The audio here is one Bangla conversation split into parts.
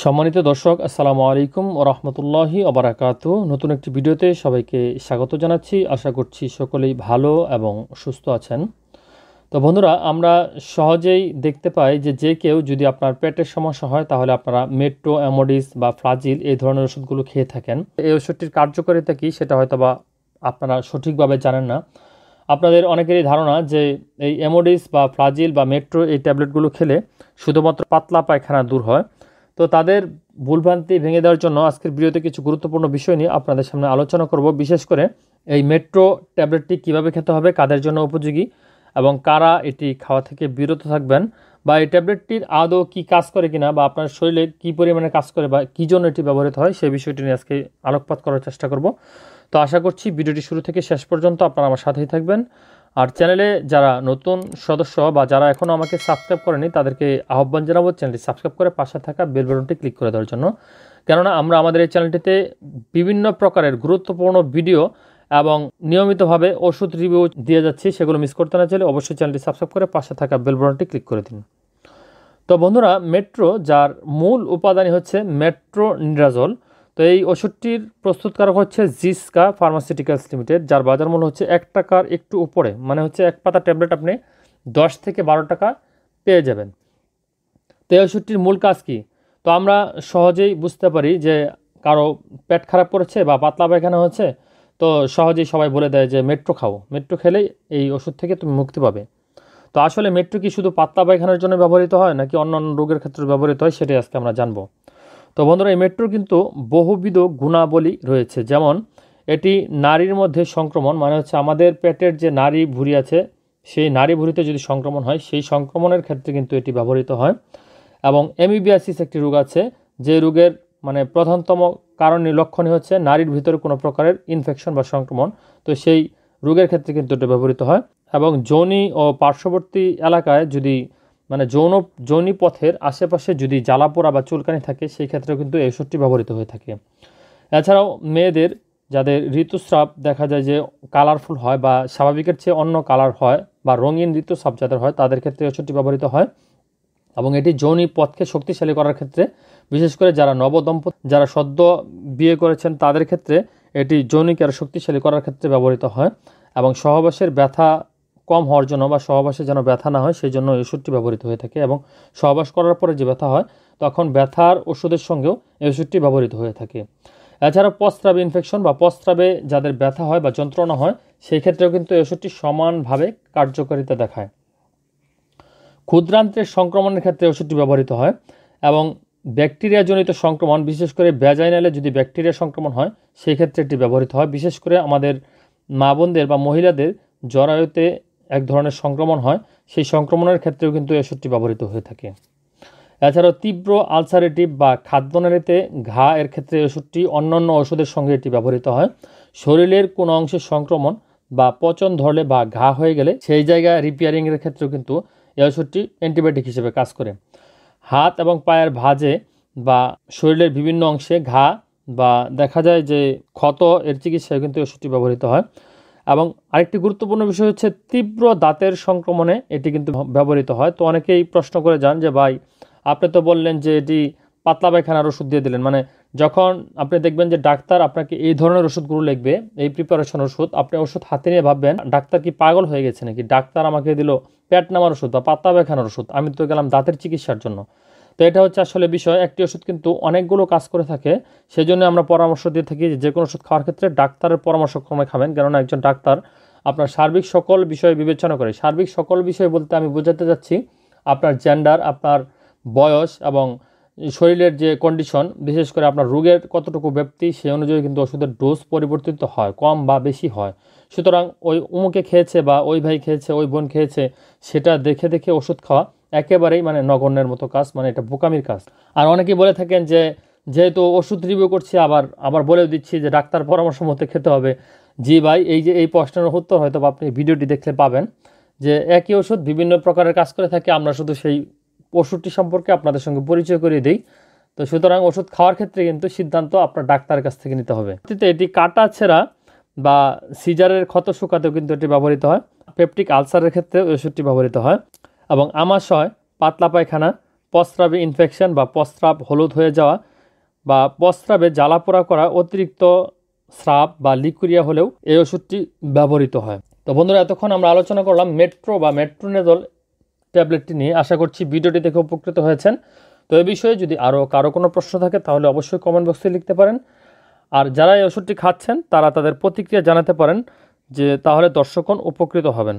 সম্মানিত দর্শক, আসসালামু আলাইকুম ওয়া রাহমাতুল্লাহি ওয়া বারাকাতুহু। নতুন একটি ভিডিওতে সবাইকে স্বাগত জানাচ্ছি। আশা করছি সকলেই ভালো এবং সুস্থ আছেন। তো বন্ধুরা, আমরা সহজেই দেখতে পাই যে কেউ যদি আপনার পেটের সমস্যা হয় তাহলে আপনারা মেট্রো, অ্যামোডিস বা ফ্লাজিল এই ধরনের ওষুধগুলো খেয়ে থাকেন। এই ওষুধটির কার্যকারিতা কী সেটা হয়তোবা আপনারা সঠিকভাবে জানেন না। আপনাদের অনেকেরই ধারণা যে এই অ্যামোডিস বা ফ্লাজিল বা মেট্রো এই ট্যাবলেটগুলো খেলে শুধুমাত্র পাতলা পায়খানা দূর হয়। তো তাদের ভুলভ্রান্তি ভেঙে দেওয়ার জন্য আজকের ভিডিওতে কিছু গুরুত্বপূর্ণ বিষয় নিয়ে আপনাদের সামনে আলোচনা করব। বিশেষ করে এই মেট্রো ট্যাবলেটটি কিভাবে খেতে হবে, কাদের জন্য উপযোগী এবং কারা এটি খাওয়া থেকে বিরত থাকবেন, বা এই ট্যাবলেটটির আদৌ কি কাজ করে কিনা, বা আপনার শরীরে কি পরিমাণে কাজ করে বা কী জন্য এটি ব্যবহৃত হয় সেই বিষয়টি নিয়ে আজকে আলোকপাত করার চেষ্টা করব। তো আশা করছি ভিডিওটি শুরু থেকে শেষ পর্যন্ত আপনারা আমার সাথেই থাকবেন। আর চ্যানেলে যারা নতুন সদস্য বা যারা এখনও আমাকে সাবস্ক্রাইব করেনি তাদেরকে আহ্বান জানাবো চ্যানেলটি সাবস্ক্রাইব করে পাশে থাকা বেল বাটনটি ক্লিক করে দেওয়ার জন্য। কেননা আমরা আমাদের এই চ্যানেলটিতে বিভিন্ন প্রকারের গুরুত্বপূর্ণ ভিডিও এবং নিয়মিতভাবে ওষুধ রিভিউ দিয়ে যাচ্ছি, সেগুলো মিস করতে না চাইলে অবশ্যই চ্যানেলটি সাবস্ক্রাইব করে পাশে থাকা বেল বাটনটি ক্লিক করে দিন। তো বন্ধুরা, মেট্রো, যার মূল উপাদানই হচ্ছে মেট্রোনিডাজোল। তো এই ওষুধটির প্রস্তুতকারক হচ্ছে জিসকা ফার্মাসিউটিক্যালস লিমিটেড, যার বাজার মূল্য হচ্ছে 1 টাকার একটু উপরে, মানে হচ্ছে এক পাতা ট্যাবলেট আপনি 10 থেকে 12 টাকা পেয়ে যাবেন। তো এই ওষুধটির মূল কাজ কী? তো আমরা সহজেই বুঝতে পারি যে কারো পেট খারাপ করেছে বা পাতলা পায়খানা হচ্ছে, তো সহজেই সবাই বলে দেয় যে মেট্রো খাও, মেট্রো খেলেই এই ওষুধ থেকে তুমি মুক্তি পাবে। তো আসলে মেট্রো কি শুধু পাতলা পায়খানার জন্য ব্যবহৃত হয় নাকি অন্যান্য রোগের ক্ষেত্রে ব্যবহৃত হয়, সেটাই আজকে আমরা জানবো। তো বন্ধুরা, এই মেট্রোর কিন্তু বহুবিধ গুণাবলী রয়েছে। যেমন এটি নারীর মধ্যে সংক্রমণ, মানে হচ্ছে আমাদের পেটের যে নারী ভুঁড়ি আছে সেই নারী ভুঁড়িতে যদি সংক্রমণ হয় সেই সংক্রমণের ক্ষেত্রে কিন্তু এটি ব্যবহৃত হয়। এবং এমিবিয়াসিস একটি রোগ আছে, যে রোগের মানে প্রধানতম কারণই লক্ষণই হচ্ছে নারীর ভিতরে কোনো প্রকারের ইনফেকশন বা সংক্রমণ। তো সেই রোগের ক্ষেত্রে কিন্তু এটি ব্যবহৃত হয়। এবং যোনি ও পার্শ্ববর্তী এলাকায় যদি মানে যোনি পথের আশেপাশে যদি জ্বালাপোড়া বা চুলকানি থাকে সেই ক্ষেত্রেও কিন্তু এই ওষুধটি ব্যবহৃত হয়ে থাকে। এছাড়াও মেয়েদের যাদের ঋতুস্রাব দেখা যায় যে কালারফুল হয় বা স্বাভাবিকের চেয়ে অন্য কালার হয় বা রঙিন ঋতুস্রাব যাদের হয় তাদের ক্ষেত্রে ওষুধটি ব্যবহৃত হয়। এবং এটি যৌনি পথকে শক্তিশালী করার ক্ষেত্রে, বিশেষ করে যারা নবদম্পতি, যারা সদ্য বিয়ে করেছেন তাদের ক্ষেত্রে এটি যৌনিকে আরও শক্তিশালী করার ক্ষেত্রে ব্যবহৃত হয়। এবং সহবাসের ব্যথা কম হওয়ার জন্য বা সহবাসে যেন ব্যথা না হয় সেই জন্য এই ওষুধটি ব্যবহৃত হয়ে থাকে। এবং সহবাস করার পরে যে ব্যথা হয় তখন ব্যথার ওষুধের সঙ্গেও এই ওষুধটি ব্যবহৃত হয়ে থাকে। এছাড়াও প্রস্রাবে ইনফেকশন বা প্রস্রাবে যাদের ব্যথা হয় বা যন্ত্রণা হয় সেই ক্ষেত্রেও কিন্তু এই ওষুধটি সমানভাবে কার্যকারিতা দেখায়। ক্ষুদ্রান্ত্রের সংক্রমণের ক্ষেত্রে ওষুধটি ব্যবহৃত হয়। এবং ব্যাকটেরিয়াজনিত সংক্রমণ, বিশেষ করে ভ্যাজাইনালে যদি ব্যাকটেরিয়া সংক্রমণ হয় সেই ক্ষেত্রে এটি ব্যবহৃত হয়। বিশেষ করে আমাদের মা বোনদের বা মহিলাদের জরায়ুতে এক ধরনের সংক্রমণ হয়, সেই সংক্রমণের ক্ষেত্রেও কিন্তু এই ওষুধটি ব্যবহৃত হয়ে থাকে। এছাড়াও তীব্র আলসারেটিভ বা খাদ্যনালীতে ঘা এর ক্ষেত্রে ওষুধটি অন্যান্য ওষুধের সঙ্গে এটি ব্যবহৃত হয়। শরীরের কোনো অংশের সংক্রমণ বা পচন ধরলে বা ঘা হয়ে গেলে সেই জায়গায় রিপেয়ারিংয়ের ক্ষেত্রেও কিন্তু এই ওষুধটি অ্যান্টিবায়োটিক হিসেবে কাজ করে। হাত এবং পায়ের ভাঁজে বা শরীরের বিভিন্ন অংশে ঘা বা দেখা যায় যে ক্ষত এর চিকিৎসায় কিন্তু ওষুধটি ব্যবহৃত হয়। এবং আরেকটি গুরুত্বপূর্ণ বিষয় হচ্ছে তীব্র দাঁতের সংক্রমণে এটি কিন্তু ব্যবহৃত হয়। তো অনেকেই প্রশ্ন করে যান যে ভাই, আপনি তো বললেন যে এটি পাতলা পায়খানার ওষুধ দিয়ে দিলেন, মানে যখন আপনি দেখবেন যে ডাক্তার আপনাকে এই ধরনের ওষুধগুলো লিখবে, এই প্রিপারেশন ওষুধ, আপনি ওষুধ হাতে নিয়ে ভাববেন ডাক্তার কি পাগল হয়ে গেছে নাকি, ডাক্তার আমাকে দিল পেট নামার ওষুধ বা পাতলা পায়খানার ওষুধ, আমি তো গেলাম দাঁতের চিকিৎসার জন্য। তো এটা হচ্ছে আসলে বিষয়, একটি ওষুধ কিন্তু অনেকগুলো কাজ করে থাকে। সেই জন্য আমরা পরামর্শ দিয়ে থাকি যে কোনো ওষুধ খাওয়ার ক্ষেত্রে ডাক্তারের পরামর্শক্রমে খাবেন, কেননা একজন ডাক্তার আপনার সার্বিক সকল বিষয় বিবেচনা করে। সার্বিক সকল বিষয় বলতে আমি বোঝাতে যাচ্ছি আপনার জেন্ডার, আপনার বয়স এবং শরীরের যে কন্ডিশন, বিশেষ করে আপনার রোগের কতটুকু ব্যাপ্তি, সেই অনুযায়ী কিন্তু ওষুধের ডোজ পরিবর্তিত হয়, কম বা বেশি হয়। সুতরাং ওই অমুকে খেয়েছে বা ওই ভাই খেয়েছে, ওই বোন খেয়েছে, সেটা দেখে দেখে ওষুধ খাওয়া একেবারেই মানে নগণ্যের মতো কাজ, মানে এটা বোকামির কাজ। আর অনেকেই বলে থাকেন যে যেহেতু ওষুধ রিভিউ করছি আবার বলেও দিচ্ছি যে ডাক্তার পরামর্শ মতো খেতে হবে। জি ভাই, এই যে এই প্রশ্নের উত্তর হয়তো আপনি ভিডিওটি দেখলে পাবেন যে একই ওষুধ বিভিন্ন প্রকারের কাজ করে থাকে, আমরা শুধু সেই ওষুধটি সম্পর্কে আপনাদের সঙ্গে পরিচয় করিয়ে দিই। তো সুতরাং ওষুধ খাওয়ার ক্ষেত্রে কিন্তু সিদ্ধান্ত আপনার ডাক্তারের কাছ থেকে নিতে হবে। এটি কাটা ছেঁড়া বা সিজারের ক্ষত শুকাতেও কিন্তু এটি ব্যবহৃত হয়। পেপটিক আলসারের ক্ষেত্রে ওষুধটি ব্যবহৃত হয়। এবং আমাশয়, পাতলা পায়খানা, প্রস্রাবে ইনফেকশন বা প্রস্রাব হলুদ হয়ে যাওয়া বা প্রস্রাবে জ্বালাপোড়া করা অতিরিক্ত স্রাব বা লিকুরিয়া হলেও এই ওষুধটি ব্যবহৃত হয়। তো বন্ধুরা, এতক্ষণ আমরা আলোচনা করলাম মেট্রো বা মেট্রোনেডল ট্যাবলেটটি নিয়ে। আশা করছি ভিডিওটি দেখে উপকৃত হয়েছেন। তো এই বিষয়ে যদি আরও কারো কোনো প্রশ্ন থাকে তাহলে অবশ্যই কমেন্ট বক্সে লিখতে পারেন। আর যারা এই ওষুধটি খাচ্ছেন তারা তাদের প্রতিক্রিয়া জানাতে পারেন, যে তাহলে দর্শকগণ উপকৃত হবেন।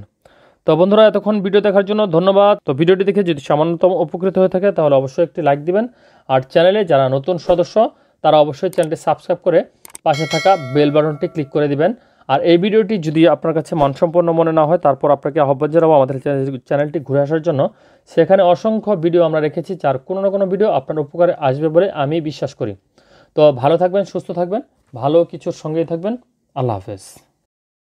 তো বন্ধুরা, এতক্ষণ ভিডিও দেখার জন্য ধন্যবাদ। তো ভিডিওটি দেখে যদি সামান্যতম উপকৃত হয়ে থাকে তাহলে অবশ্যই একটি লাইক দিবেন। আর চ্যানেলে যারা নতুন সদস্য তারা অবশ্যই চ্যানেলটি সাবস্ক্রাইব করে পাশে থাকা বেল বাটনটি ক্লিক করে দিবেন। আর এই ভিডিওটি যদি আপনার কাছে মানসম্পন্ন মনে না হয়, তারপর আপনাকে আহ্বান জানাবো আমাদের চ্যানেলটি ঘুরে আসার জন্য। সেখানে অসংখ্য ভিডিও আমরা রেখেছি, যার কোনো না কোনো ভিডিও আপনার উপকারে আসবে বলে আমি বিশ্বাস করি। তো ভালো থাকবেন, সুস্থ থাকবেন, ভালো কিছুর সঙ্গেই থাকবেন। আল্লাহ হাফেজ।